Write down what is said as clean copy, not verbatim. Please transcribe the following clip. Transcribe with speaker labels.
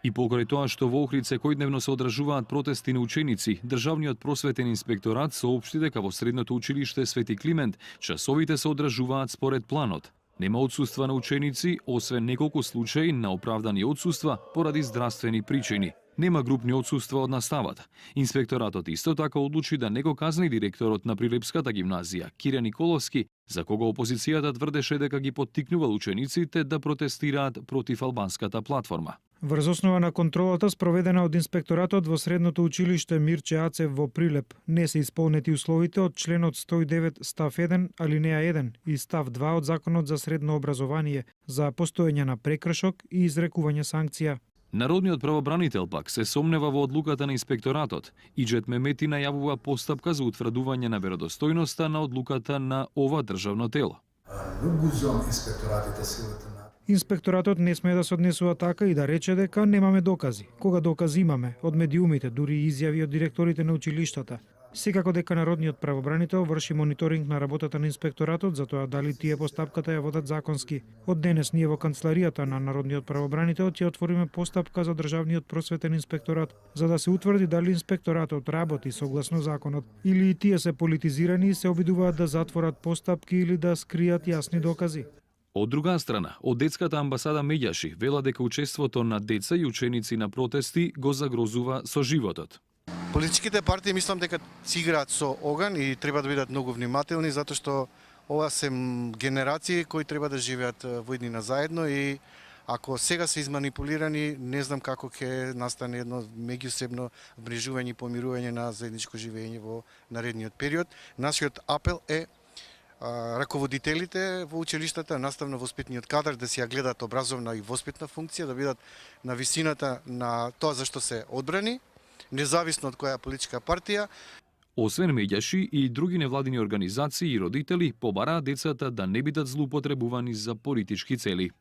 Speaker 1: И покрај тоа што во Охрид секојдневно се одржуваат протести на ученици, Државниот просветен инспекторат соопшти дека во средното училиште Свети Климент часовите се одржуваат според планот. Нема отсуства на ученици, освен неколку случаи на оправдани отсуства поради здравствени причини. Нема групни отсуства од наставата. Инспекторатот исто така одлучи да не го казни директорот на Прилепската гимназија, Кире Николовски, за кого опозицијата тврдеше дека ги поттикнувал учениците да протестираат против албанската платформа.
Speaker 2: Врз основа на контролата спроведена од инспекторатот во средното училиште Мирче Ацев во Прилеп, не се исполнети условите од членот 109 став 1 алинеја 1 и став 2 од Законот за средно образование за постоење на прекршок и изрекување санкција.
Speaker 1: Народниот правобранител пак се сомнева во одлуката на инспекторатот. Иџет Мемети најавува постапка за утврдување на веродостојноста на одлуката на ова државно тело.
Speaker 2: Инспекторатот не смее да се однесува така и да рече дека немаме докази. Кога докази имаме, од медиумите, дури и изјави од директорите на училиштата. Секако дека Народниот правобранител врши мониторинг на работата на инспекторатот за тоа дали тие постапката ја водат законски. Од денес ние во канцеларијата на Народниот правобранител ќе отвориме постапка за Државниот просветен инспекторат, за да се утврди дали инспекторатот работи согласно законот или и тие се политизирани и се обидуваат да затворат постапки или да скријат јасни докази.
Speaker 1: Од друга страна, од детската амбасада Меѓаши вела дека учеството на деца и ученици на протести го загрозува со животот.
Speaker 3: Политичките партии мислам дека си играат со оган и треба да бидат многу внимателни затоа што ова се генерации кои треба да живеат во иднина заедно и ако сега се изманипулирани, не знам како ќе настане едно меѓусебно вмрежување и помирување на заедничко живење во наредниот период. Нашиот апел е раководителите во училиштата, наставно-воспитниот кадар да си ја гледаат образовна и воспитна функција, да бидат на висината на тоа за што се одбрани, независно од која политичка партија.
Speaker 1: Освен Меѓаши и други невладини организации и родители побараа децата да не бидат злоупотребувани за политички цели.